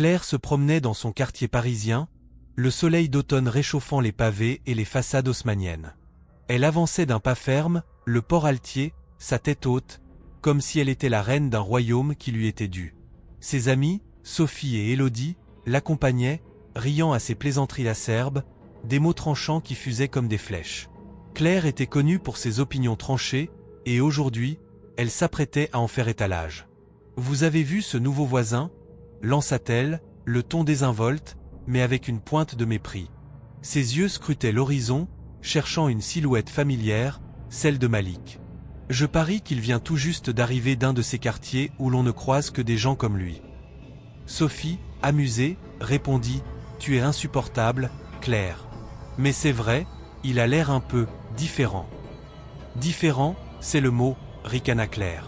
Claire se promenait dans son quartier parisien, le soleil d'automne réchauffant les pavés et les façades haussmanniennes. Elle avançait d'un pas ferme, le port altier, sa tête haute, comme si elle était la reine d'un royaume qui lui était dû. Ses amis, Sophie et Élodie, l'accompagnaient, riant à ses plaisanteries acerbes, des mots tranchants qui fusaient comme des flèches. Claire était connue pour ses opinions tranchées, et aujourd'hui, elle s'apprêtait à en faire étalage. « Vous avez vu ce nouveau voisin » lança-t-elle, le ton désinvolte, mais avec une pointe de mépris. Ses yeux scrutaient l'horizon, cherchant une silhouette familière, celle de Malik. « Je parie qu'il vient tout juste d'arriver d'un de ces quartiers où l'on ne croise que des gens comme lui. » Sophie, amusée, répondit « Tu es insupportable, Claire. » « Mais c'est vrai, il a l'air un peu différent. » « Différent, c'est le mot, » ricana Claire.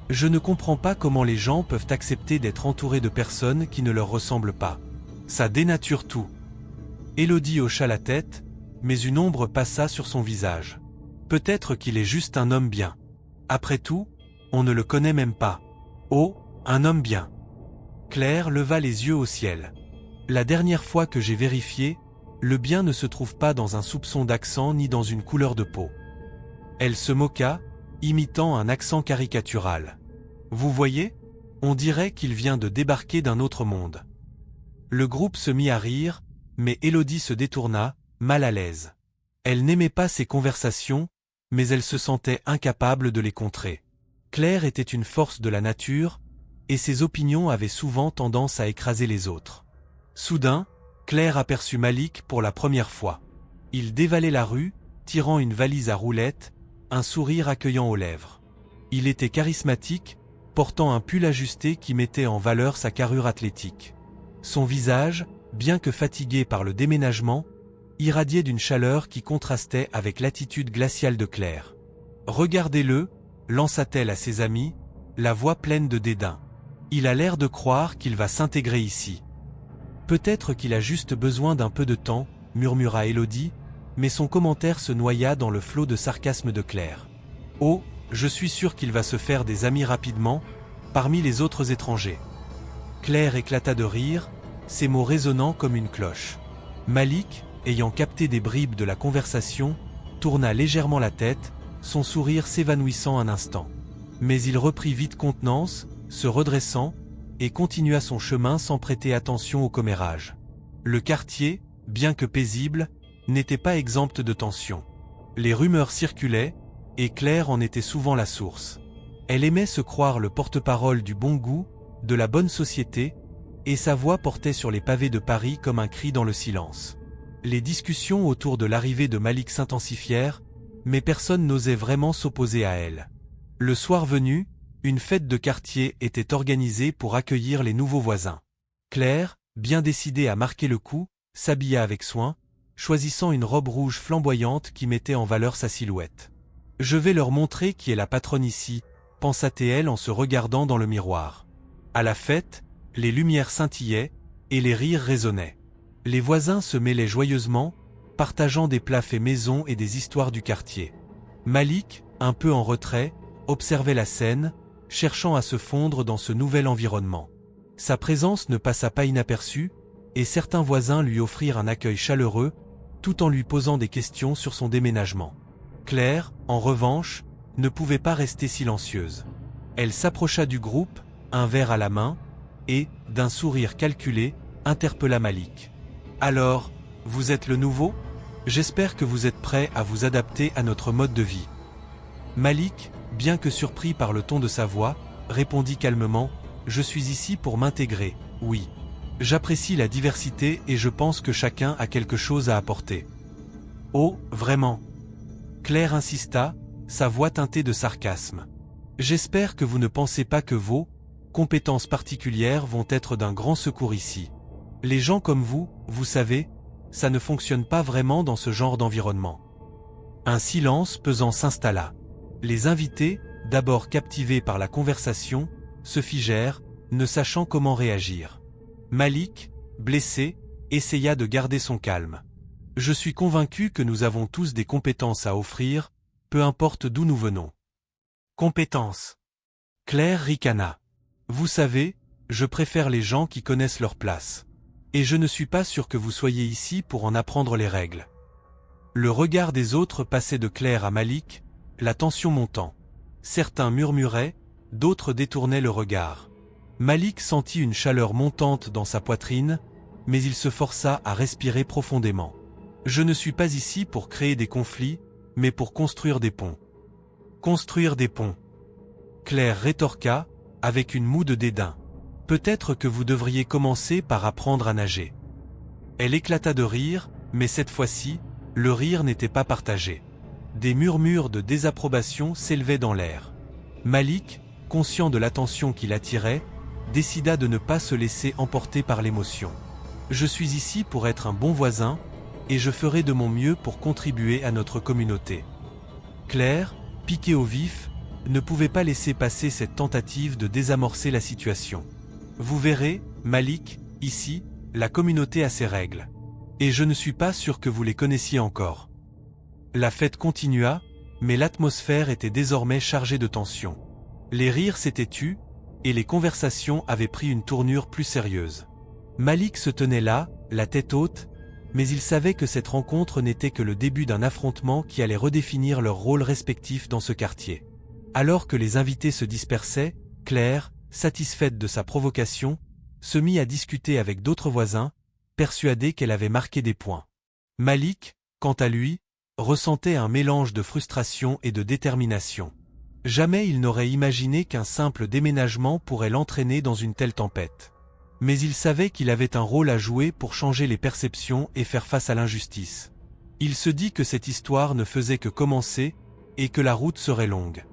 « Je ne comprends pas comment les gens peuvent accepter d'être entourés de personnes qui ne leur ressemblent pas. Ça dénature tout. » Élodie hocha la tête, mais une ombre passa sur son visage. Peut-être qu'il est juste un homme bien. Après tout, on ne le connaît même pas. Oh, un homme bien. Claire leva les yeux au ciel. La dernière fois que j'ai vérifié, le bien ne se trouve pas dans un soupçon d'accent ni dans une couleur de peau. Elle se moqua, imitant un accent caricatural. Vous voyez, on dirait qu'il vient de débarquer d'un autre monde. Le groupe se mit à rire, mais Élodie se détourna, mal à l'aise. Elle n'aimait pas ces conversations, mais elle se sentait incapable de les contrer. Claire était une force de la nature, et ses opinions avaient souvent tendance à écraser les autres. Soudain, Claire aperçut Malik pour la première fois. Il dévalait la rue, tirant une valise à roulettes, un sourire accueillant aux lèvres. Il était charismatique, portant un pull ajusté qui mettait en valeur sa carrure athlétique. Son visage, bien que fatigué par le déménagement, irradiait d'une chaleur qui contrastait avec l'attitude glaciale de Claire. « Regardez-le » lança-t-elle à ses amis, la voix pleine de dédain. « Il a l'air de croire qu'il va s'intégrer ici. » « Peut-être qu'il a juste besoin d'un peu de temps, » murmura Élodie, mais son commentaire se noya dans le flot de sarcasme de Claire. « Oh, je suis sûr qu'il va se faire des amis rapidement, parmi les autres étrangers. » Claire éclata de rire, ses mots résonnant comme une cloche. Malik, ayant capté des bribes de la conversation, tourna légèrement la tête, son sourire s'évanouissant un instant. Mais il reprit vite contenance, se redressant, et continua son chemin sans prêter attention au commérage. Le quartier, bien que paisible, n'était pas exempt de tension. Les rumeurs circulaient, et Claire en était souvent la source. Elle aimait se croire le porte-parole du bon goût, de la bonne société, et sa voix portait sur les pavés de Paris comme un cri dans le silence. Les discussions autour de l'arrivée de Malik s'intensifièrent, mais personne n'osait vraiment s'opposer à elle. Le soir venu, une fête de quartier était organisée pour accueillir les nouveaux voisins. Claire, bien décidée à marquer le coup, s'habilla avec soin, choisissant une robe rouge flamboyante qui mettait en valeur sa silhouette. « Je vais leur montrer qui est la patronne ici », pensa-t-elle en se regardant dans le miroir. À la fête, les lumières scintillaient, et les rires résonnaient. Les voisins se mêlaient joyeusement, partageant des plats faits maison et des histoires du quartier. Malik, un peu en retrait, observait la scène, cherchant à se fondre dans ce nouvel environnement. Sa présence ne passa pas inaperçue, et certains voisins lui offrirent un accueil chaleureux, tout en lui posant des questions sur son déménagement. Claire, en revanche, ne pouvait pas rester silencieuse. Elle s'approcha du groupe, un verre à la main, et, d'un sourire calculé, interpella Malik. « Alors, vous êtes le nouveau ? J'espère que vous êtes prêt à vous adapter à notre mode de vie. » Malik, bien que surpris par le ton de sa voix, répondit calmement « Je suis ici pour m'intégrer, oui. J'apprécie la diversité et je pense que chacun a quelque chose à apporter. » « Oh, vraiment ?» Claire insista, sa voix teintée de sarcasme. « J'espère que vous ne pensez pas que vos compétences particulières vont être d'un grand secours ici. Les gens comme vous, vous savez, ça ne fonctionne pas vraiment dans ce genre d'environnement. » Un silence pesant s'installa. Les invités, d'abord captivés par la conversation, se figèrent, ne sachant comment réagir. Malik, blessé, essaya de garder son calme. « Je suis convaincu que nous avons tous des compétences à offrir, peu importe d'où nous venons. » Compétences. Claire ricana. « Vous savez, je préfère les gens qui connaissent leur place. Et je ne suis pas sûr que vous soyez ici pour en apprendre les règles. Le regard des autres passait de Claire à Malik, la tension montant. Certains murmuraient, d'autres détournaient le regard. Malik sentit une chaleur montante dans sa poitrine, mais il se força à respirer profondément. Je ne suis pas ici pour créer des conflits, mais pour construire des ponts. Construire des ponts. Claire rétorqua, avec une moue de dédain. Peut-être que vous devriez commencer par apprendre à nager. Elle éclata de rire, mais cette fois-ci, le rire n'était pas partagé. Des murmures de désapprobation s'élevaient dans l'air. Malik, conscient de l'attention qu'il attirait, décida de ne pas se laisser emporter par l'émotion. Je suis ici pour être un bon voisin, et je ferai de mon mieux pour contribuer à notre communauté. Claire, piquée au vif, ne pouvait pas laisser passer cette tentative de désamorcer la situation. Vous verrez, Malik, ici, la communauté a ses règles. Et je ne suis pas sûr que vous les connaissiez encore. La fête continua, mais l'atmosphère était désormais chargée de tension. Les rires s'étaient tus, et les conversations avaient pris une tournure plus sérieuse. Malik se tenait là, la tête haute, mais il savait que cette rencontre n'était que le début d'un affrontement qui allait redéfinir leurs rôles respectifs dans ce quartier. Alors que les invités se dispersaient, Claire, satisfaite de sa provocation, se mit à discuter avec d'autres voisins, persuadée qu'elle avait marqué des points. Malik, quant à lui, ressentait un mélange de frustration et de détermination. Jamais il n'aurait imaginé qu'un simple déménagement pourrait l'entraîner dans une telle tempête. Mais il savait qu'il avait un rôle à jouer pour changer les perceptions et faire face à l'injustice. Il se dit que cette histoire ne faisait que commencer, et que la route serait longue.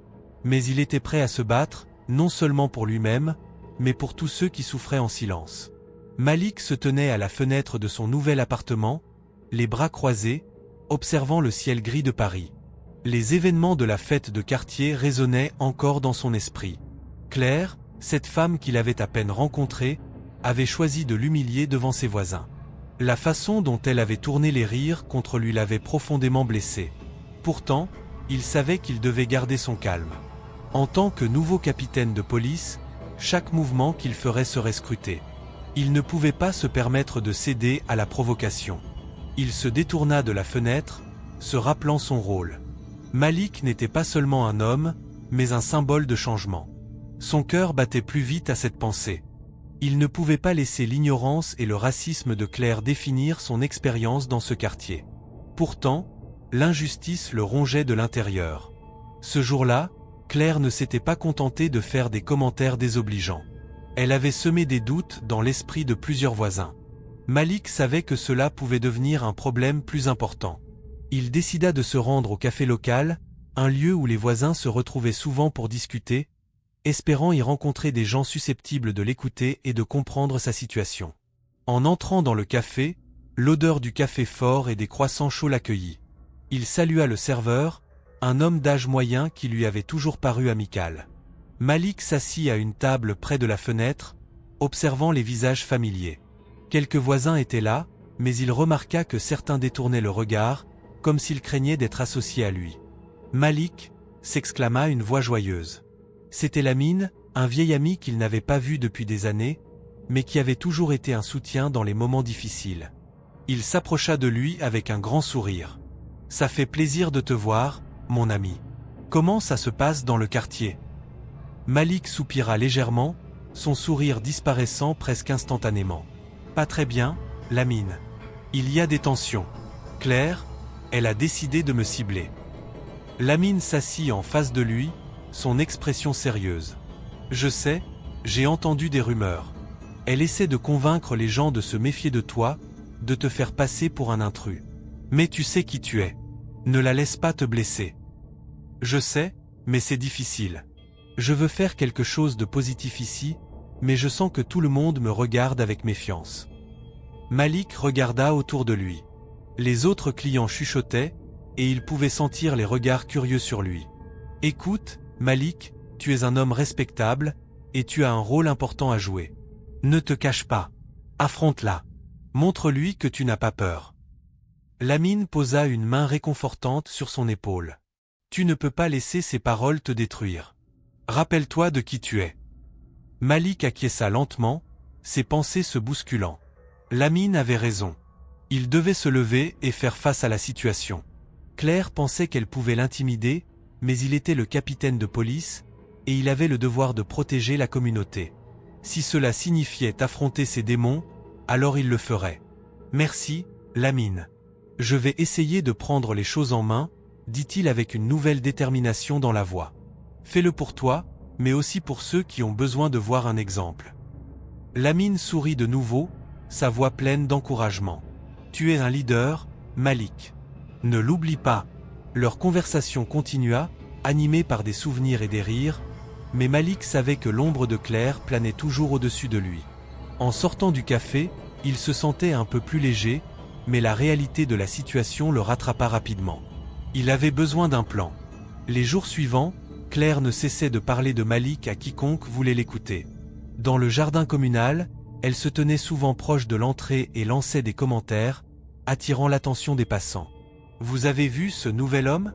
Mais il était prêt à se battre, non seulement pour lui-même, mais pour tous ceux qui souffraient en silence. Malik se tenait à la fenêtre de son nouvel appartement, les bras croisés, observant le ciel gris de Paris. Les événements de la fête de quartier résonnaient encore dans son esprit. Claire, cette femme qu'il avait à peine rencontrée, avait choisi de l'humilier devant ses voisins. La façon dont elle avait tourné les rires contre lui l'avait profondément blessé. Pourtant, il savait qu'il devait garder son calme. En tant que nouveau capitaine de police, chaque mouvement qu'il ferait serait scruté. Il ne pouvait pas se permettre de céder à la provocation. Il se détourna de la fenêtre, se rappelant son rôle. Malik n'était pas seulement un homme, mais un symbole de changement. Son cœur battait plus vite à cette pensée. Il ne pouvait pas laisser l'ignorance et le racisme de Claire définir son expérience dans ce quartier. Pourtant, l'injustice le rongeait de l'intérieur. Ce jour-là, Claire ne s'était pas contentée de faire des commentaires désobligeants. Elle avait semé des doutes dans l'esprit de plusieurs voisins. Malik savait que cela pouvait devenir un problème plus important. Il décida de se rendre au café local, un lieu où les voisins se retrouvaient souvent pour discuter, espérant y rencontrer des gens susceptibles de l'écouter et de comprendre sa situation. En entrant dans le café, l'odeur du café fort et des croissants chauds l'accueillit. Il salua le serveur, un homme d'âge moyen qui lui avait toujours paru amical. Malik s'assit à une table près de la fenêtre, observant les visages familiers. Quelques voisins étaient là, mais il remarqua que certains détournaient le regard, comme s'ils craignaient d'être associés à lui. « Malik !» s'exclama une voix joyeuse. C'était Lamine, un vieil ami qu'il n'avait pas vu depuis des années, mais qui avait toujours été un soutien dans les moments difficiles. Il s'approcha de lui avec un grand sourire. « Ça fait plaisir de te voir, mon ami. Comment ça se passe dans le quartier ?» Malik soupira légèrement, son sourire disparaissant presque instantanément. « Pas très bien, Lamine. Il y a des tensions. Claire, elle a décidé de me cibler. » Lamine s'assit en face de lui, son expression sérieuse. « Je sais, j'ai entendu des rumeurs. Elle essaie de convaincre les gens de se méfier de toi, de te faire passer pour un intrus. Mais tu sais qui tu es. Ne la laisse pas te blesser. » « Je sais, mais c'est difficile. Je veux faire quelque chose de positif ici, mais je sens que tout le monde me regarde avec méfiance. » Malik regarda autour de lui. Les autres clients chuchotaient, et il pouvait sentir les regards curieux sur lui. « Écoute, Malik, tu es un homme respectable, et tu as un rôle important à jouer. Ne te cache pas. Affronte-la. Montre-lui que tu n'as pas peur. » Lamine posa une main réconfortante sur son épaule. « Tu ne peux pas laisser ces paroles te détruire. Rappelle-toi de qui tu es. » Malik acquiesça lentement, ses pensées se bousculant. Lamine avait raison. Il devait se lever et faire face à la situation. Claire pensait qu'elle pouvait l'intimider, mais il était le capitaine de police, et il avait le devoir de protéger la communauté. Si cela signifiait affronter ses démons, alors il le ferait. Merci, Lamine. Je vais essayer de prendre les choses en main, dit-il avec une nouvelle détermination dans la voix. Fais-le pour toi, mais aussi pour ceux qui ont besoin de voir un exemple. Lamine sourit de nouveau, sa voix pleine d'encouragement. Tu es un leader, Malik. Ne l'oublie pas. Leur conversation continua, animée par des souvenirs et des rires, mais Malik savait que l'ombre de Claire planait toujours au-dessus de lui. En sortant du café, il se sentait un peu plus léger, mais la réalité de la situation le rattrapa rapidement. Il avait besoin d'un plan. Les jours suivants, Claire ne cessait de parler de Malik à quiconque voulait l'écouter. Dans le jardin communal, elle se tenait souvent proche de l'entrée et lançait des commentaires, attirant l'attention des passants. « Vous avez vu ce nouvel homme ?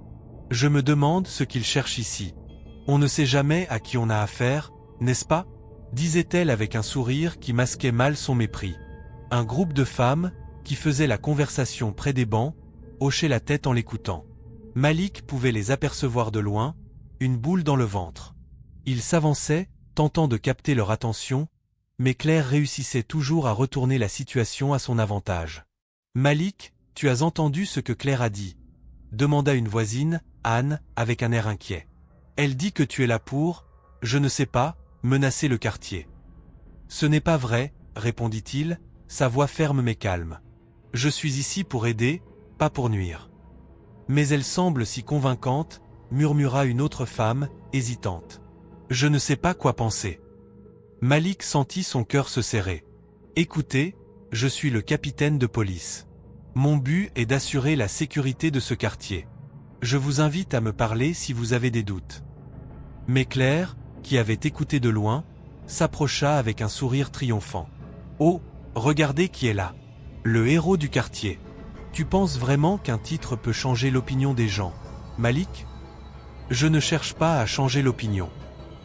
Je me demande ce qu'il cherche ici. On ne sait jamais à qui on a affaire, n'est-ce pas ?» disait-elle avec un sourire qui masquait mal son mépris. Un groupe de femmes, qui faisaient la conversation près des bancs, hochait la tête en l'écoutant. Malik pouvait les apercevoir de loin, une boule dans le ventre. Il s'avançait, tentant de capter leur attention, mais Claire réussissait toujours à retourner la situation à son avantage. « Malik, tu as entendu ce que Claire a dit ?» demanda une voisine, Anne, avec un air inquiet. « Elle dit que tu es là pour, je ne sais pas, menacer le quartier. »« Ce n'est pas vrai, » répondit-il, sa voix ferme mais calme. « Je suis ici pour aider, pas pour nuire. »« Mais elle semble si convaincante, » murmura une autre femme, hésitante. « Je ne sais pas quoi penser. » Malik sentit son cœur se serrer. « Écoutez, je suis le capitaine de police. Mon but est d'assurer la sécurité de ce quartier. Je vous invite à me parler si vous avez des doutes. » Mais Claire, qui avait écouté de loin, s'approcha avec un sourire triomphant. « Oh, regardez qui est là. Le héros du quartier. Tu penses vraiment qu'un titre peut changer l'opinion des gens, Malik ? Je ne cherche pas à changer l'opinion.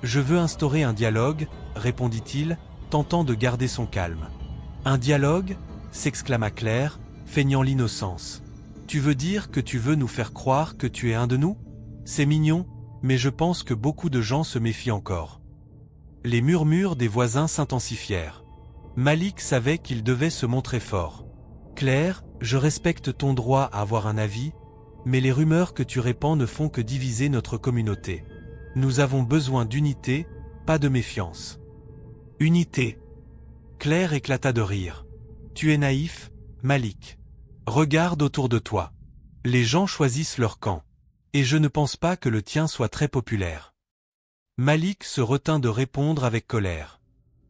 Je veux instaurer un dialogue, répondit-il, tentant de garder son calme. Un dialogue ? S'exclama Claire, feignant l'innocence. Tu veux dire que tu veux nous faire croire que tu es un de nous ? C'est mignon, mais je pense que beaucoup de gens se méfient encore. Les murmures des voisins s'intensifièrent. Malik savait qu'il devait se montrer fort. Claire, je respecte ton droit à avoir un avis, mais les rumeurs que tu répands ne font que diviser notre communauté. Nous avons besoin d'unité, pas de méfiance. Unité. Claire éclata de rire. Tu es naïf, Malik. Regarde autour de toi. Les gens choisissent leur camp. Et je ne pense pas que le tien soit très populaire. Malik se retint de répondre avec colère.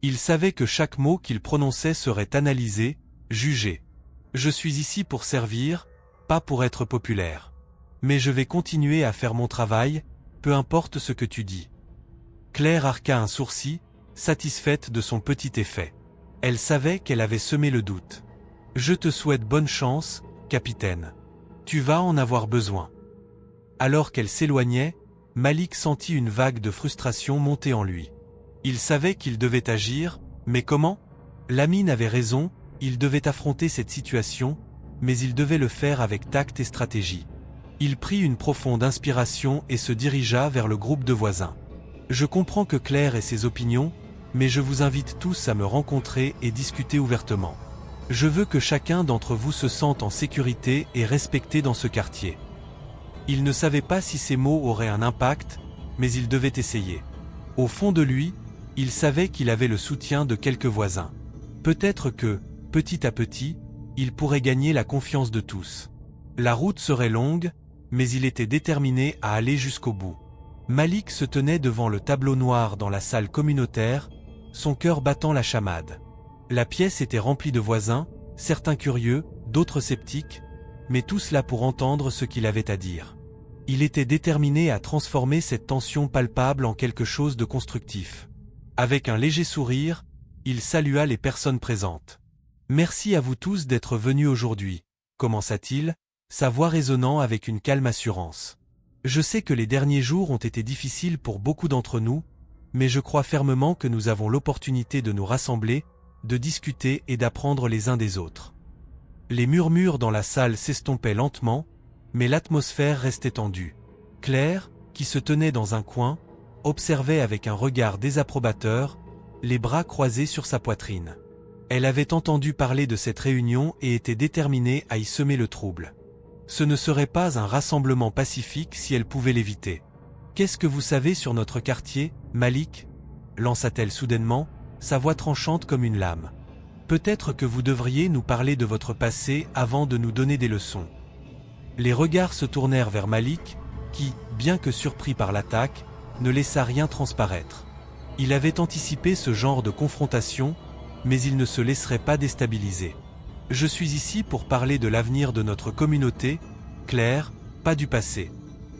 Il savait que chaque mot qu'il prononçait serait analysé, jugé. Je suis ici pour servir, pas pour être populaire. Mais je vais continuer à faire mon travail, peu importe ce que tu dis. Claire arqua un sourcil, satisfaite de son petit effet. Elle savait qu'elle avait semé le doute. Je te souhaite bonne chance, capitaine. Tu vas en avoir besoin. Alors qu'elle s'éloignait, Malik sentit une vague de frustration monter en lui. Il savait qu'il devait agir, mais comment ? Lamine avait raison, il devait affronter cette situation, mais il devait le faire avec tact et stratégie. Il prit une profonde inspiration et se dirigea vers le groupe de voisins. Je comprends que Claire ait ses opinions, mais je vous invite tous à me rencontrer et discuter ouvertement. Je veux que chacun d'entre vous se sente en sécurité et respecté dans ce quartier. Il ne savait pas si ces mots auraient un impact, mais il devait essayer. Au fond de lui, il savait qu'il avait le soutien de quelques voisins. Peut-être que, petit à petit, il pourrait gagner la confiance de tous. La route serait longue, mais il était déterminé à aller jusqu'au bout. Malik se tenait devant le tableau noir dans la salle communautaire, son cœur battant la chamade. La pièce était remplie de voisins, certains curieux, d'autres sceptiques, mais tous là pour entendre ce qu'il avait à dire. Il était déterminé à transformer cette tension palpable en quelque chose de constructif. Avec un léger sourire, il salua les personnes présentes. « Merci à vous tous d'être venus aujourd'hui », commença-t-il, sa voix résonnant avec une calme assurance. « Je sais que les derniers jours ont été difficiles pour beaucoup d'entre nous, mais je crois fermement que nous avons l'opportunité de nous rassembler, de discuter et d'apprendre les uns des autres. Les murmures dans la salle s'estompaient lentement, mais l'atmosphère restait tendue. Claire, qui se tenait dans un coin, observait avec un regard désapprobateur, les bras croisés sur sa poitrine. Elle avait entendu parler de cette réunion et était déterminée à y semer le trouble. Ce ne serait pas un rassemblement pacifique si elle pouvait l'éviter. « Qu'est-ce que vous savez sur notre quartier, Malik ?» lança-t-elle soudainement, sa voix tranchante comme une lame. « Peut-être que vous devriez nous parler de votre passé avant de nous donner des leçons. » Les regards se tournèrent vers Malik, qui, bien que surpris par l'attaque, ne laissa rien transparaître. Il avait anticipé ce genre de confrontation, mais il ne se laisserait pas déstabiliser. « Je suis ici pour parler de l'avenir de notre communauté, Claire, pas du passé.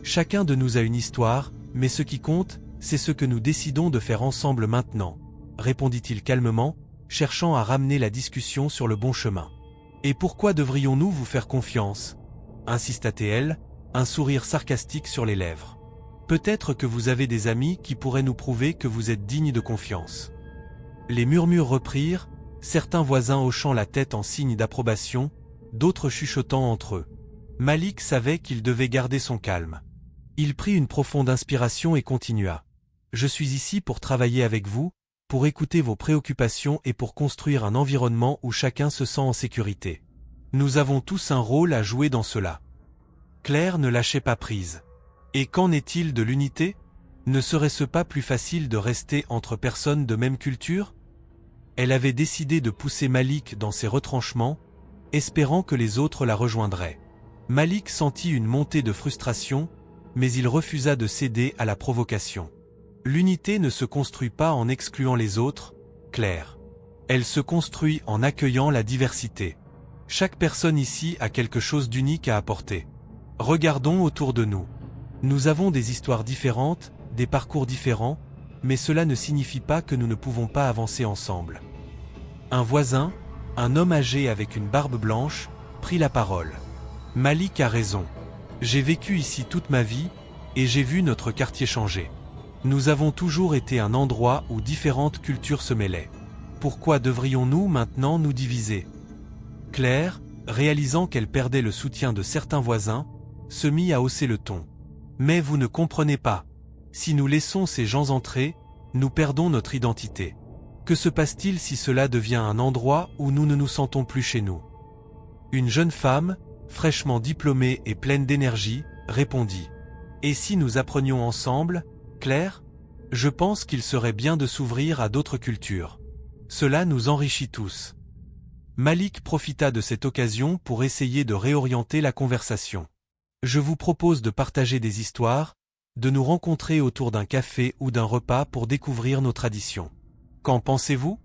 Chacun de nous a une histoire, mais ce qui compte, c'est ce que nous décidons de faire ensemble maintenant, » répondit-il calmement, cherchant à ramener la discussion sur le bon chemin. « Et pourquoi devrions-nous vous faire confiance ?» insista-t-elle, un sourire sarcastique sur les lèvres. « Peut-être que vous avez des amis qui pourraient nous prouver que vous êtes digne de confiance. » Les murmures reprirent, certains voisins hochant la tête en signe d'approbation, d'autres chuchotant entre eux. Malik savait qu'il devait garder son calme. Il prit une profonde inspiration et continua. « Je suis ici pour travailler avec vous, pour écouter vos préoccupations et pour construire un environnement où chacun se sent en sécurité. Nous avons tous un rôle à jouer dans cela. » Claire ne lâchait pas prise. « Et qu'en est-il de l'unité ? Ne serait-ce pas plus facile de rester entre personnes de même culture ?» Elle avait décidé de pousser Malik dans ses retranchements, espérant que les autres la rejoindraient. Malik sentit une montée de frustration, mais il refusa de céder à la provocation. L'unité ne se construit pas en excluant les autres, Claire. Elle se construit en accueillant la diversité. Chaque personne ici a quelque chose d'unique à apporter. Regardons autour de nous. Nous avons des histoires différentes, des parcours différents, mais cela ne signifie pas que nous ne pouvons pas avancer ensemble. Un voisin, un homme âgé avec une barbe blanche, prit la parole. Malik a raison. J'ai vécu ici toute ma vie, et j'ai vu notre quartier changer. Nous avons toujours été un endroit où différentes cultures se mêlaient. Pourquoi devrions-nous maintenant nous diviser ? Claire, réalisant qu'elle perdait le soutien de certains voisins, se mit à hausser le ton. Mais vous ne comprenez pas. Si nous laissons ces gens entrer, nous perdons notre identité. Que se passe-t-il si cela devient un endroit où nous ne nous sentons plus chez nous ? Une jeune femme, fraîchement diplômée et pleine d'énergie, répondit. Et si nous apprenions ensemble, Claire ? Je pense qu'il serait bien de s'ouvrir à d'autres cultures. Cela nous enrichit tous. Malik profita de cette occasion pour essayer de réorienter la conversation. Je vous propose de partager des histoires, de nous rencontrer autour d'un café ou d'un repas pour découvrir nos traditions. Qu'en pensez-vous ?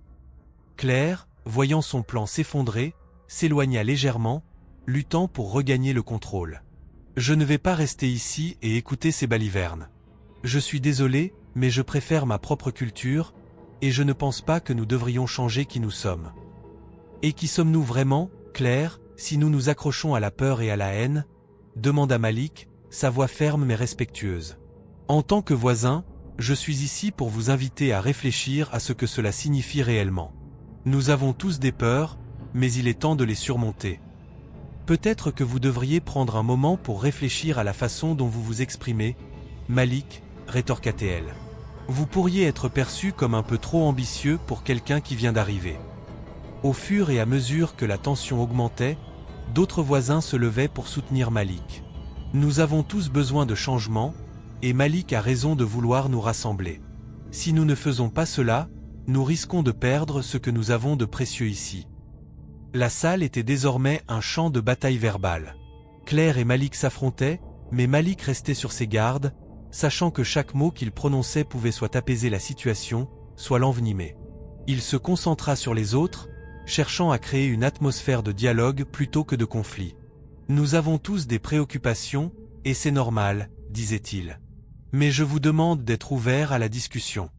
Claire, voyant son plan s'effondrer, s'éloigna légèrement, luttant pour regagner le contrôle. Je ne vais pas rester ici et écouter ces balivernes. Je suis désolé, mais je préfère ma propre culture, et je ne pense pas que nous devrions changer qui nous sommes. Et qui sommes-nous vraiment, Claire, si nous nous accrochons à la peur et à la haine ? Demanda Malik, sa voix ferme mais respectueuse. En tant que voisin, je suis ici pour vous inviter à réfléchir à ce que cela signifie réellement. Nous avons tous des peurs, mais il est temps de les surmonter. Peut-être que vous devriez prendre un moment pour réfléchir à la façon dont vous vous exprimez, Malik, rétorqua-t-elle. Vous pourriez être perçu comme un peu trop ambitieux pour quelqu'un qui vient d'arriver. Au fur et à mesure que la tension augmentait, d'autres voisins se levaient pour soutenir Malik. Nous avons tous besoin de changement, et Malik a raison de vouloir nous rassembler. Si nous ne faisons pas cela, nous risquons de perdre ce que nous avons de précieux ici. La salle était désormais un champ de bataille verbale. Claire et Malik s'affrontaient, mais Malik restait sur ses gardes, sachant que chaque mot qu'il prononçait pouvait soit apaiser la situation, soit l'envenimer. Il se concentra sur les autres, cherchant à créer une atmosphère de dialogue plutôt que de conflit. « Nous avons tous des préoccupations, et c'est normal, » disait-il. « Mais je vous demande d'être ouverts à la discussion.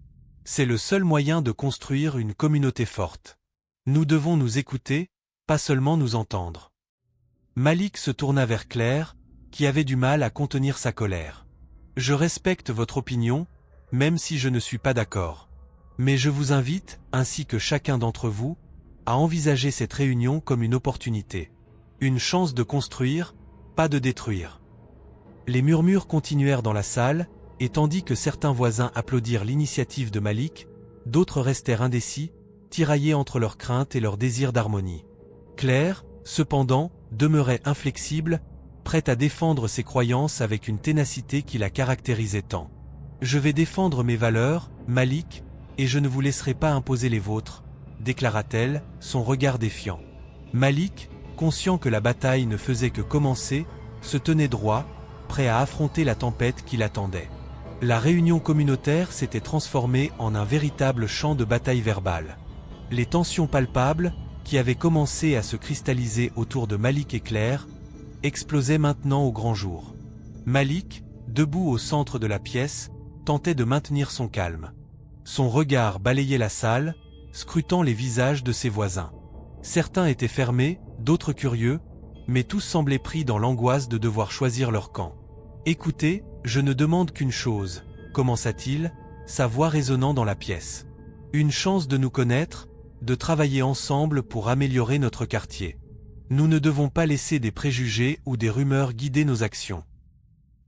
C'est le seul moyen de construire une communauté forte. Nous devons nous écouter, pas seulement nous entendre. » Malik se tourna vers Claire, qui avait du mal à contenir sa colère. « Je respecte votre opinion, même si je ne suis pas d'accord. Mais je vous invite, ainsi que chacun d'entre vous, à envisager cette réunion comme une opportunité. Une chance de construire, pas de détruire. Les murmures continuèrent dans la salle, et tandis que certains voisins applaudirent l'initiative de Malik, d'autres restèrent indécis, tiraillés entre leurs craintes et leur désir d'harmonie. Claire, cependant, demeurait inflexible, prête à défendre ses croyances avec une ténacité qui la caractérisait tant. « Je vais défendre mes valeurs, Malik, et je ne vous laisserai pas imposer les vôtres », déclara-t-elle, son regard défiant. Malik, conscient que la bataille ne faisait que commencer, se tenait droit, prêt à affronter la tempête qui l'attendait. La réunion communautaire s'était transformée en un véritable champ de bataille verbale. Les tensions palpables, qui avaient commencé à se cristalliser autour de Malik et Claire, explosaient maintenant au grand jour. Malik, debout au centre de la pièce, tentait de maintenir son calme. Son regard balayait la salle, scrutant les visages de ses voisins. Certains étaient fermés, d'autres curieux, mais tous semblaient pris dans l'angoisse de devoir choisir leur camp. « Écoutez, je ne demande qu'une chose, » commença-t-il, sa voix résonnant dans la pièce. « Une chance de nous connaître, de travailler ensemble pour améliorer notre quartier. Nous ne devons pas laisser des préjugés ou des rumeurs guider nos actions. »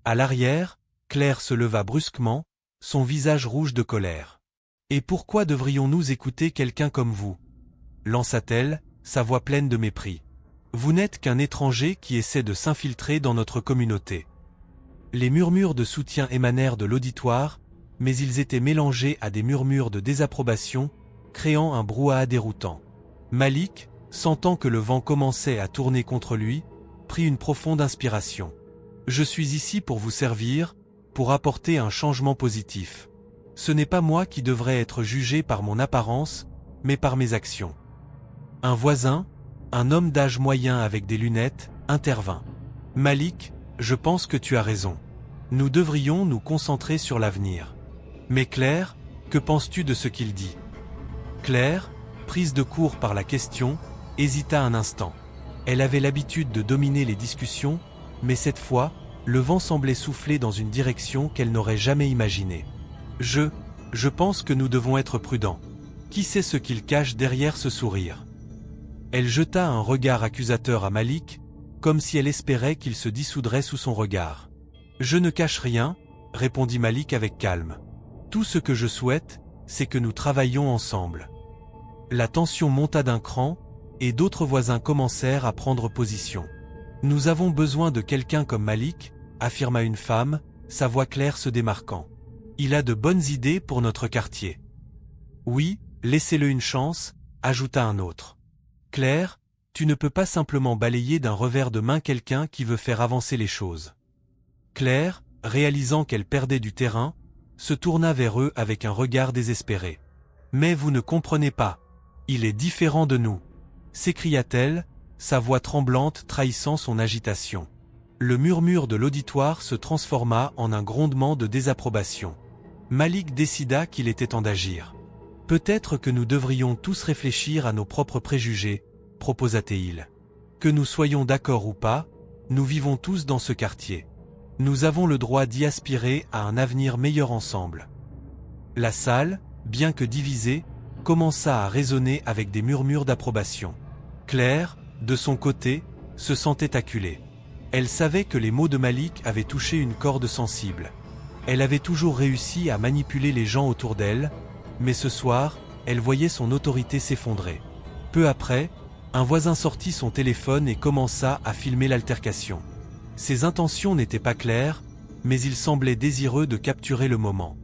À l'arrière, Claire se leva brusquement, son visage rouge de colère. « Et pourquoi devrions-nous écouter quelqu'un comme vous ?» lança-t-elle, sa voix pleine de mépris. « Vous n'êtes qu'un étranger qui essaie de s'infiltrer dans notre communauté. » Les murmures de soutien émanèrent de l'auditoire, mais ils étaient mélangés à des murmures de désapprobation, créant un brouhaha déroutant. Malik, sentant que le vent commençait à tourner contre lui, prit une profonde inspiration. « Je suis ici pour vous servir, pour apporter un changement positif. Ce n'est pas moi qui devrais être jugé par mon apparence, mais par mes actions. » Un voisin, un homme d'âge moyen avec des lunettes, intervint. « Malik, je pense que tu as raison. Nous devrions nous concentrer sur l'avenir. Mais Claire, que penses-tu de ce qu'il dit ?» Claire, prise de court par la question, hésita un instant. Elle avait l'habitude de dominer les discussions, mais cette fois, le vent semblait souffler dans une direction qu'elle n'aurait jamais imaginée. « Je pense que nous devons être prudents. Qui sait ce qu'il cache derrière ce sourire ?» Elle jeta un regard accusateur à Malik, comme si elle espérait qu'il se dissoudrait sous son regard. « Je ne cache rien, » répondit Malik avec calme. « Tout ce que je souhaite, c'est que nous travaillions ensemble. » La tension monta d'un cran, et d'autres voisins commencèrent à prendre position. « Nous avons besoin de quelqu'un comme Malik, » affirma une femme, sa voix claire se démarquant. « Il a de bonnes idées pour notre quartier. »« Oui, laissez-le une chance, » ajouta un autre. « Claire, tu ne peux pas simplement balayer d'un revers de main quelqu'un qui veut faire avancer les choses. » Claire, réalisant qu'elle perdait du terrain, se tourna vers eux avec un regard désespéré. « Mais vous ne comprenez pas. Il est différent de nous, » s'écria-t-elle, sa voix tremblante trahissant son agitation. Le murmure de l'auditoire se transforma en un grondement de désapprobation. Malik décida qu'il était temps d'agir. « Peut-être que nous devrions tous réfléchir à nos propres préjugés, » proposa-t-il. « Que nous soyons d'accord ou pas, nous vivons tous dans ce quartier. Nous avons le droit d'y aspirer à un avenir meilleur ensemble. » La salle, bien que divisée, commença à résonner avec des murmures d'approbation. Claire, de son côté, se sentait acculée. Elle savait que les mots de Malik avaient touché une corde sensible. Elle avait toujours réussi à manipuler les gens autour d'elle, mais ce soir, elle voyait son autorité s'effondrer. Peu après, un voisin sortit son téléphone et commença à filmer l'altercation. Ses intentions n'étaient pas claires, mais il semblait désireux de capturer le moment.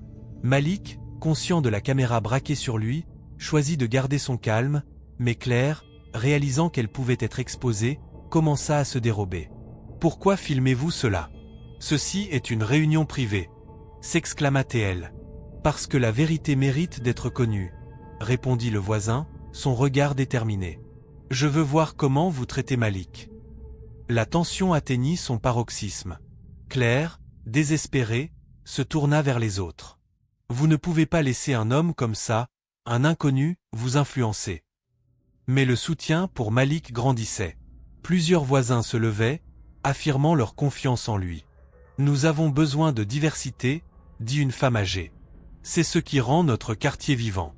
Malik, conscient de la caméra braquée sur lui, choisit de garder son calme, mais Claire, réalisant qu'elle pouvait être exposée, commença à se dérober. « Pourquoi filmez-vous cela ? Ceci est une réunion privée » s'exclama-t-elle. « Parce que la vérité mérite d'être connue » répondit le voisin, son regard déterminé. « Je veux voir comment vous traitez Malik. » La tension atteignit son paroxysme. Claire, désespérée, se tourna vers les autres. « Vous ne pouvez pas laisser un homme comme ça, un inconnu, vous influencer. » Mais le soutien pour Malik grandissait. Plusieurs voisins se levaient, affirmant leur confiance en lui. « Nous avons besoin de diversité, » dit une femme âgée. C'est ce qui rend notre quartier vivant.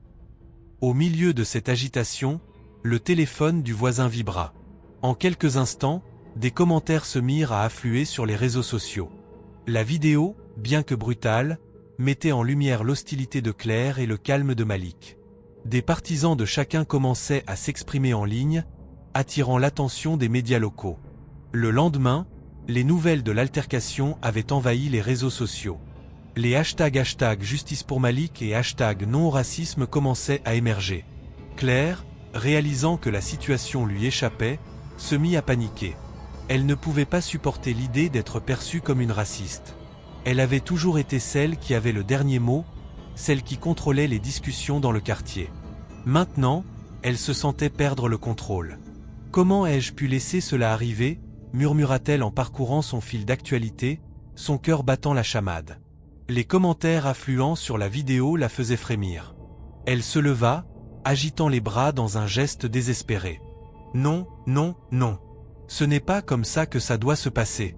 Au milieu de cette agitation, le téléphone du voisin vibra. En quelques instants, des commentaires se mirent à affluer sur les réseaux sociaux. La vidéo, bien que brutale, mettait en lumière l'hostilité de Claire et le calme de Malik. Des partisans de chacun commençaient à s'exprimer en ligne, attirant l'attention des médias locaux. Le lendemain, les nouvelles de l'altercation avaient envahi les réseaux sociaux. Les hashtags justice pour Malik et #non-racisme commençaient à émerger. Claire, réalisant que la situation lui échappait, se mit à paniquer. Elle ne pouvait pas supporter l'idée d'être perçue comme une raciste. Elle avait toujours été celle qui avait le dernier mot, celle qui contrôlait les discussions dans le quartier. Maintenant, elle se sentait perdre le contrôle. « Comment ai-je pu laisser cela arriver ?» murmura-t-elle en parcourant son fil d'actualité, son cœur battant la chamade. Les commentaires affluents sur la vidéo la faisaient frémir. Elle se leva, agitant les bras dans un geste désespéré. « Non, non, non. Ce n'est pas comme ça que ça doit se passer. »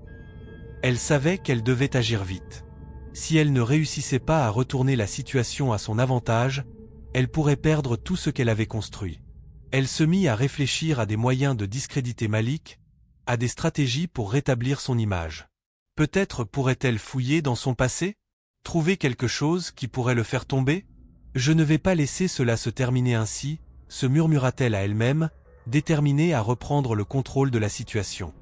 Elle savait qu'elle devait agir vite. Si elle ne réussissait pas à retourner la situation à son avantage, elle pourrait perdre tout ce qu'elle avait construit. Elle se mit à réfléchir à des moyens de discréditer Malik, à des stratégies pour rétablir son image. Peut-être pourrait-elle fouiller dans son passé? Trouver quelque chose qui pourrait le faire tomber? Je ne vais pas laisser cela se terminer ainsi, se murmura-t-elle à elle-même, déterminée à reprendre le contrôle de la situation.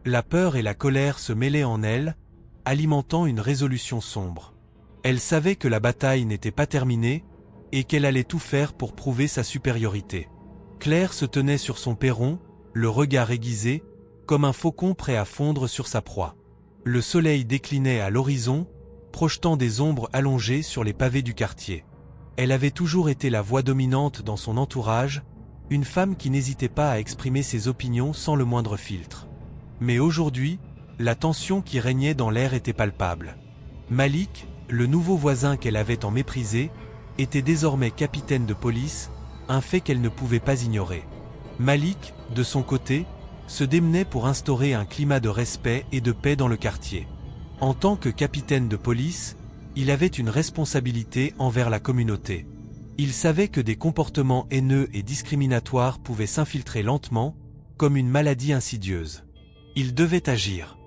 La peur et la colère se mêlaient en elle, alimentant une résolution sombre. Elle savait que la bataille n'était pas terminée, et qu'elle allait tout faire pour prouver sa supériorité. Claire se tenait sur son perron, le regard aiguisé, comme un faucon prêt à fondre sur sa proie. Le soleil déclinait à l'horizon, projetant des ombres allongées sur les pavés du quartier. Elle avait toujours été la voix dominante dans son entourage, une femme qui n'hésitait pas à exprimer ses opinions sans le moindre filtre. Mais aujourd'hui, la tension qui régnait dans l'air était palpable. Malik, le nouveau voisin qu'elle avait tant méprisé, était désormais capitaine de police, un fait qu'elle ne pouvait pas ignorer. Malik, de son côté, se démenait pour instaurer un climat de respect et de paix dans le quartier. En tant que capitaine de police, il avait une responsabilité envers la communauté. Il savait que des comportements haineux et discriminatoires pouvaient s'infiltrer lentement, comme une maladie insidieuse. Il devait agir.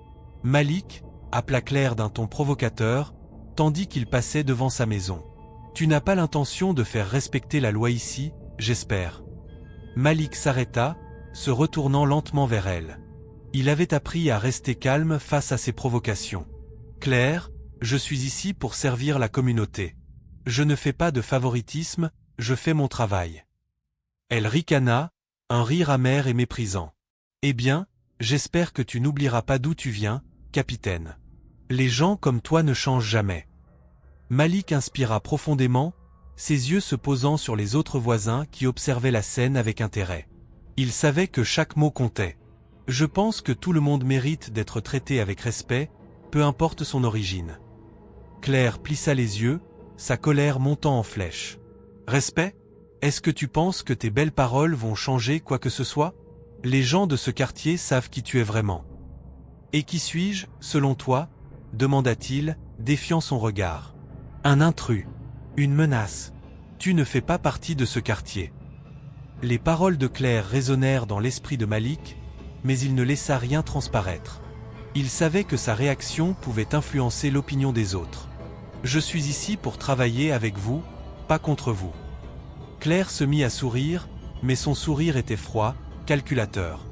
Malik, appela Claire d'un ton provocateur, tandis qu'il passait devant sa maison. « Tu n'as pas l'intention de faire respecter la loi ici, j'espère. » Malik s'arrêta, se retournant lentement vers elle. Il avait appris à rester calme face à ses provocations. « Claire, je suis ici pour servir la communauté. Je ne fais pas de favoritisme, je fais mon travail. » Elle ricana, un rire amer et méprisant. « Eh bien, j'espère que tu n'oublieras pas d'où tu viens, capitaine. Les gens comme toi ne changent jamais. » Malik inspira profondément, ses yeux se posant sur les autres voisins qui observaient la scène avec intérêt. Il savait que chaque mot comptait. « Je pense que tout le monde mérite d'être traité avec respect, peu importe son origine. » Claire plissa les yeux, sa colère montant en flèche. « Respect? Est-ce que tu penses que tes belles paroles vont changer quoi que ce soit? Les gens de ce quartier savent qui tu es vraiment. »« Et qui suis-je, selon toi ?» demanda-t-il, défiant son regard. « Un intrus. Une menace. Tu ne fais pas partie de ce quartier. » Les paroles de Claire résonnèrent dans l'esprit de Malik, mais il ne laissa rien transparaître. Il savait que sa réaction pouvait influencer l'opinion des autres. « Je suis ici pour travailler avec vous, pas contre vous. » Claire se mit à sourire, mais son sourire était froid, calculateur.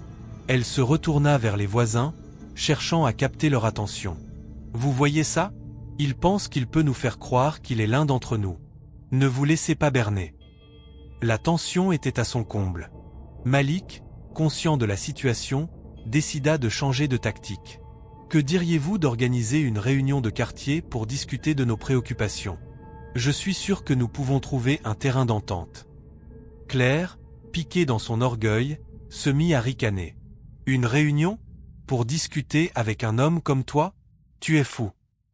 Elle se retourna vers les voisins, cherchant à capter leur attention. « Vous voyez ça? Il pense qu'il peut nous faire croire qu'il est l'un d'entre nous. Ne vous laissez pas berner. » La tension était à son comble. Malik, conscient de la situation, décida de changer de tactique. « Que diriez-vous d'organiser une réunion de quartier pour discuter de nos préoccupations? Je suis sûr que nous pouvons trouver un terrain d'entente. » Claire, piquée dans son orgueil, se mit à ricaner. « Une réunion? Pour discuter avec un homme comme toi? Tu es fou.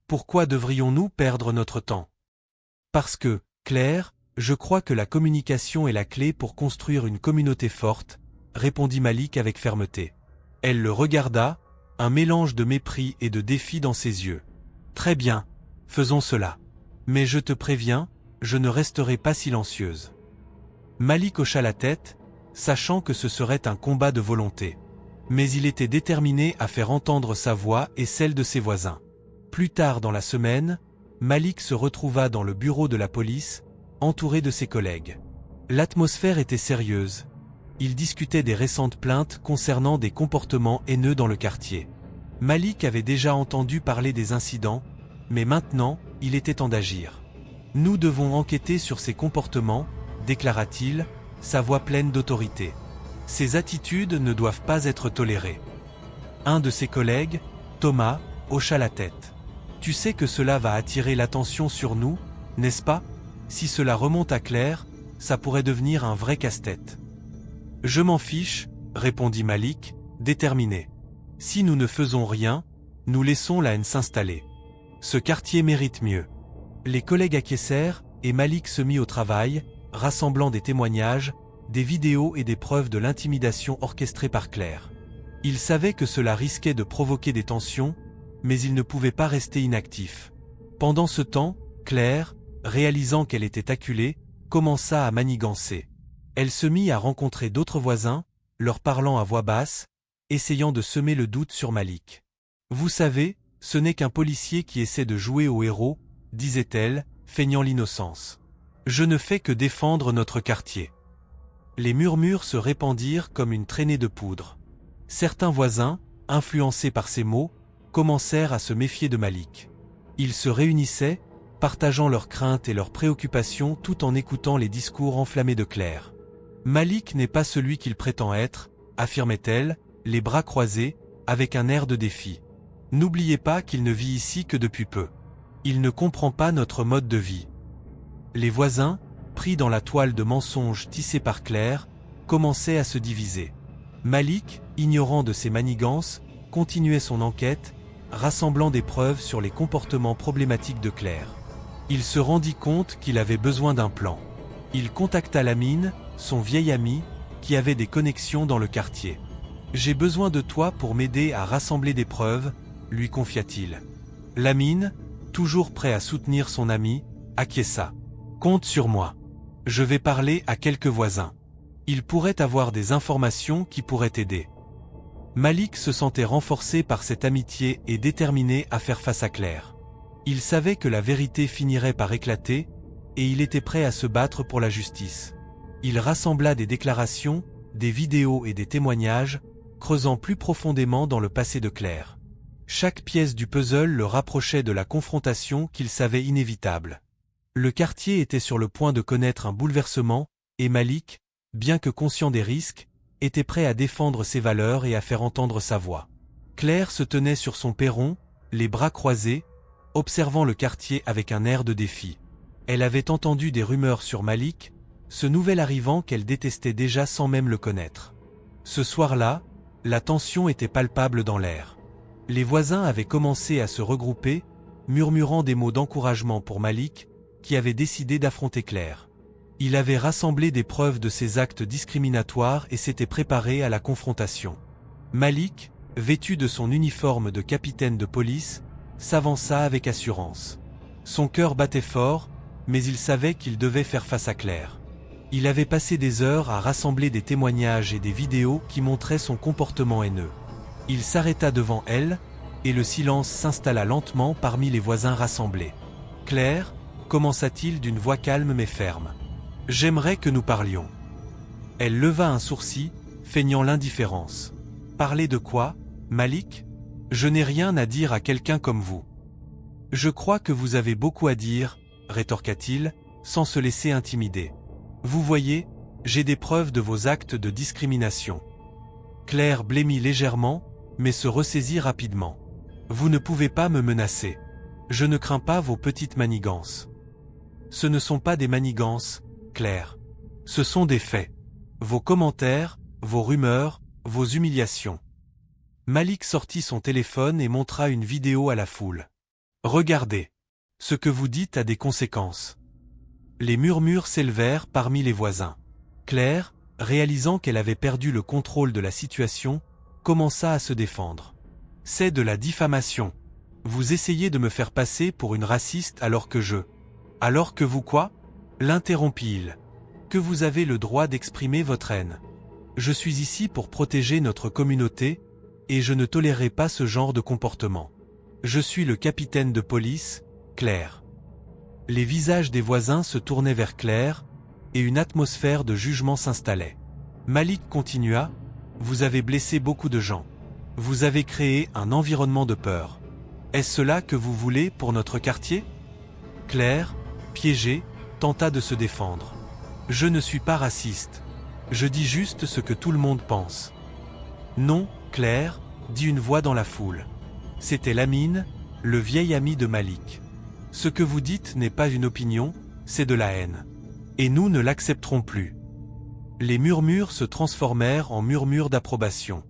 Pourquoi devrions-nous perdre notre temps? » « Parce que, Claire, je crois que la communication est la clé pour construire une communauté forte, » répondit Malik avec fermeté. Elle le regarda, un mélange de mépris et de défi dans ses yeux. « Très bien, faisons cela. Mais je te préviens, je ne resterai pas silencieuse. Malik hocha la tête, sachant que ce serait un combat de volonté. Mais il était déterminé à faire entendre sa voix et celle de ses voisins. Plus tard dans la semaine, Malik se retrouva dans le bureau de la police, entouré de ses collègues. L'atmosphère était sérieuse. Ils discutaient des récentes plaintes concernant des comportements haineux dans le quartier. Malik avait déjà entendu parler des incidents, mais maintenant, il était temps d'agir. « Nous devons enquêter sur ces comportements », déclara-t-il, sa voix pleine d'autorité. « Ces attitudes ne doivent pas être tolérées. » Un de ses collègues, Thomas, hocha la tête. « Tu sais que cela va attirer l'attention sur nous, n'est-ce pas? Si cela remonte à Claire, ça pourrait devenir un vrai casse-tête. » « Je m'en fiche, » répondit Malik, déterminé. « Si nous ne faisons rien, nous laissons la haine s'installer. Ce quartier mérite mieux. » Les collègues acquiescèrent, et Malik se mit au travail, rassemblant des témoignages, des vidéos et des preuves de l'intimidation orchestrée par Claire. Il savait que cela risquait de provoquer des tensions, mais il ne pouvait pas rester inactif. Pendant ce temps, Claire, réalisant qu'elle était acculée, commença à manigancer. Elle se mit à rencontrer d'autres voisins, leur parlant à voix basse, essayant de semer le doute sur Malik. « Vous savez, ce n'est qu'un policier qui essaie de jouer au héros, » disait-elle, feignant l'innocence. « Je ne fais que défendre notre quartier. » Les murmures se répandirent comme une traînée de poudre. Certains voisins, influencés par ces mots, commencèrent à se méfier de Malik. Ils se réunissaient, partageant leurs craintes et leurs préoccupations tout en écoutant les discours enflammés de Claire. « Malik n'est pas celui qu'il prétend être, » affirmait-elle, les bras croisés, avec un air de défi. « N'oubliez pas qu'il ne vit ici que depuis peu. Il ne comprend pas notre mode de vie. » Les voisins, pris dans la toile de mensonges tissés par Claire, commençaient à se diviser. Malik, ignorant de ces manigances, continuait son enquête, rassemblant des preuves sur les comportements problématiques de Claire. Il se rendit compte qu'il avait besoin d'un plan. Il contacta Lamine, son vieil ami, qui avait des connexions dans le quartier. « J'ai besoin de toi pour m'aider à rassembler des preuves », lui confia-t-il. Lamine, toujours prêt à soutenir son ami, acquiesça. « Compte sur moi. Je vais parler à quelques voisins. Ils pourraient avoir des informations qui pourraient t'aider. » Malik se sentait renforcé par cette amitié et déterminé à faire face à Claire. Il savait que la vérité finirait par éclater, et il était prêt à se battre pour la justice. Il rassembla des déclarations, des vidéos et des témoignages, creusant plus profondément dans le passé de Claire. Chaque pièce du puzzle le rapprochait de la confrontation qu'il savait inévitable. Le quartier était sur le point de connaître un bouleversement, et Malik, bien que conscient des risques, était prêt à défendre ses valeurs et à faire entendre sa voix. Claire se tenait sur son perron, les bras croisés, observant le quartier avec un air de défi. Elle avait entendu des rumeurs sur Malik, ce nouvel arrivant qu'elle détestait déjà sans même le connaître. Ce soir-là, la tension était palpable dans l'air. Les voisins avaient commencé à se regrouper, murmurant des mots d'encouragement pour Malik, qui avait décidé d'affronter Claire. Il avait rassemblé des preuves de ses actes discriminatoires et s'était préparé à la confrontation. Malik, vêtu de son uniforme de capitaine de police, s'avança avec assurance. Son cœur battait fort, mais il savait qu'il devait faire face à Claire. Il avait passé des heures à rassembler des témoignages et des vidéos qui montraient son comportement haineux. Il s'arrêta devant elle, et le silence s'installa lentement parmi les voisins rassemblés. « Claire » commença-t-il d'une voix calme mais ferme. « J'aimerais que nous parlions. » Elle leva un sourcil, feignant l'indifférence. « Parler de quoi, Malik ? Je n'ai rien à dire à quelqu'un comme vous. »« Je crois que vous avez beaucoup à dire, » rétorqua-t-il, sans se laisser intimider. « Vous voyez, j'ai des preuves de vos actes de discrimination. » Claire blêmit légèrement, mais se ressaisit rapidement. « Vous ne pouvez pas me menacer. Je ne crains pas vos petites manigances. » « Ce ne sont pas des manigances, Claire. Ce sont des faits. Vos commentaires, vos rumeurs, vos humiliations. » Malik sortit son téléphone et montra une vidéo à la foule. « Regardez. Ce que vous dites a des conséquences. » Les murmures s'élevèrent parmi les voisins. Claire, réalisant qu'elle avait perdu le contrôle de la situation, commença à se défendre. « C'est de la diffamation. Vous essayez de me faire passer pour une raciste alors que vous quoi ? L'interrompit-il. Que vous avez le droit d'exprimer votre haine. Je suis ici pour protéger notre communauté, et je ne tolérerai pas ce genre de comportement. Je suis le capitaine de police, Claire. Les visages des voisins se tournaient vers Claire, et une atmosphère de jugement s'installait. Malik continua, « Vous avez blessé beaucoup de gens. Vous avez créé un environnement de peur. Est-ce cela que vous voulez pour notre quartier ?» Claire, piégée, tenta de se défendre. « Je ne suis pas raciste. Je dis juste ce que tout le monde pense. » « Non, Claire, » dit une voix dans la foule. C'était Lamine, le vieil ami de Malik. « Ce que vous dites n'est pas une opinion, c'est de la haine. Et nous ne l'accepterons plus. » Les murmures se transformèrent en murmures d'approbation.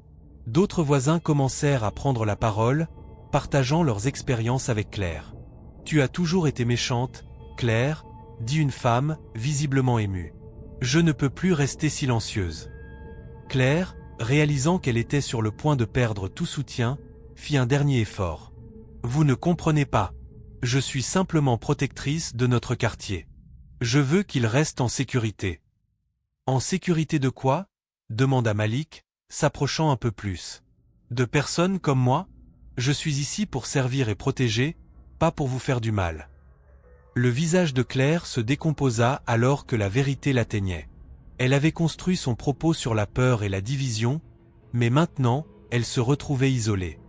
D'autres voisins commencèrent à prendre la parole, partageant leurs expériences avec Claire. « Tu as toujours été méchante, Claire, » dit une femme, visiblement émue. « Je ne peux plus rester silencieuse. » Claire, réalisant qu'elle était sur le point de perdre tout soutien, fit un dernier effort. « Vous ne comprenez pas. Je suis simplement protectrice de notre quartier. Je veux qu'il reste en sécurité. » « En sécurité de quoi ?» demanda Malik, s'approchant un peu plus. « De personnes comme moi ? Je suis ici pour servir et protéger, pas pour vous faire du mal. » Le visage de Claire se décomposa alors que la vérité l'atteignait. Elle avait construit son propos sur la peur et la division, mais maintenant, elle se retrouvait isolée.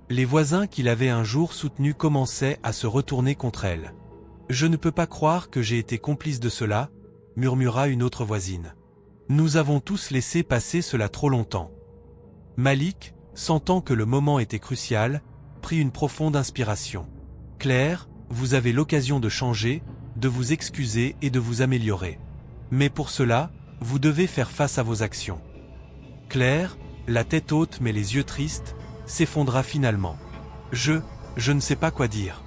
Les voisins qui l'avaient un jour soutenue commençaient à se retourner contre elle. « Je ne peux pas croire que j'ai été complice de cela, » murmura une autre voisine. « Nous avons tous laissé passer cela trop longtemps. » Malik, sentant que le moment était crucial, prit une profonde inspiration. « Claire, vous avez l'occasion de changer, de vous excuser et de vous améliorer. Mais pour cela, vous devez faire face à vos actions. » Claire, la tête haute mais les yeux tristes, s'effondra finalement. « Je ne sais pas quoi dire.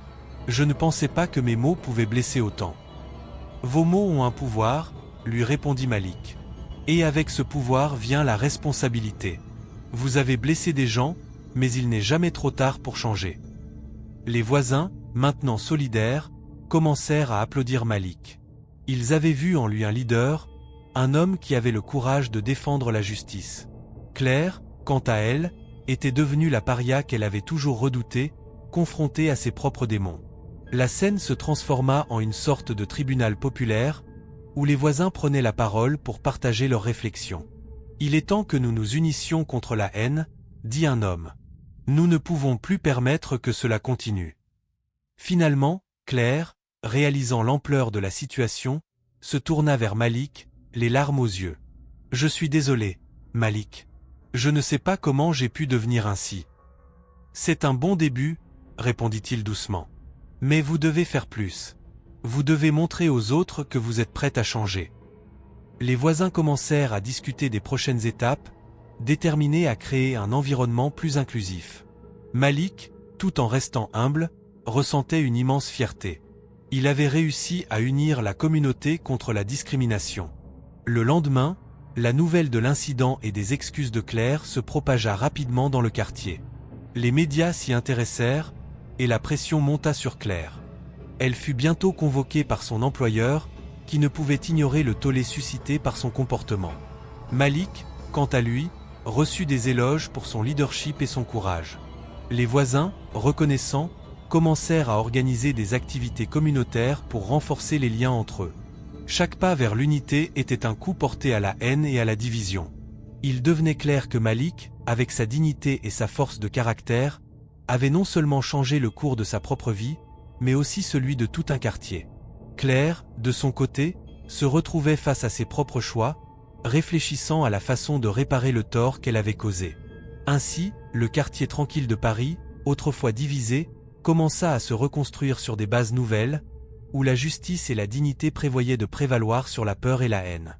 Je ne pensais pas que mes mots pouvaient blesser autant. »« Vos mots ont un pouvoir, » lui répondit Malik. « Et avec ce pouvoir vient la responsabilité. Vous avez blessé des gens, mais il n'est jamais trop tard pour changer. » Les voisins, maintenant solidaires, commencèrent à applaudir Malik. Ils avaient vu en lui un leader, un homme qui avait le courage de défendre la justice. Claire, quant à elle, était devenue la paria qu'elle avait toujours redoutée, confrontée à ses propres démons. La scène se transforma en une sorte de tribunal populaire, où les voisins prenaient la parole pour partager leurs réflexions. « Il est temps que nous nous unissions contre la haine, » dit un homme. « Nous ne pouvons plus permettre que cela continue. » Finalement, Claire, réalisant l'ampleur de la situation, se tourna vers Malik, les larmes aux yeux. « Je suis désolé, Malik. Je ne sais pas comment j'ai pu devenir ainsi. »« C'est un bon début, » répondit-il doucement. « Mais vous devez faire plus. Vous devez montrer aux autres que vous êtes prête à changer. » Les voisins commencèrent à discuter des prochaines étapes, déterminés à créer un environnement plus inclusif. Malik, tout en restant humble, ressentait une immense fierté. Il avait réussi à unir la communauté contre la discrimination. Le lendemain, la nouvelle de l'incident et des excuses de Claire se propagea rapidement dans le quartier. Les médias s'y intéressèrent, et la pression monta sur Claire. Elle fut bientôt convoquée par son employeur, qui ne pouvait ignorer le tollé suscité par son comportement. Malik, quant à lui, reçut des éloges pour son leadership et son courage. Les voisins, reconnaissants, commencèrent à organiser des activités communautaires pour renforcer les liens entre eux. Chaque pas vers l'unité était un coup porté à la haine et à la division. Il devenait clair que Malik, avec sa dignité et sa force de caractère, avait non seulement changé le cours de sa propre vie, mais aussi celui de tout un quartier. Claire, de son côté, se retrouvait face à ses propres choix, réfléchissant à la façon de réparer le tort qu'elle avait causé. Ainsi, le quartier tranquille de Paris, autrefois divisé, commença à se reconstruire sur des bases nouvelles, où la justice et la dignité prévoyaient de prévaloir sur la peur et la haine.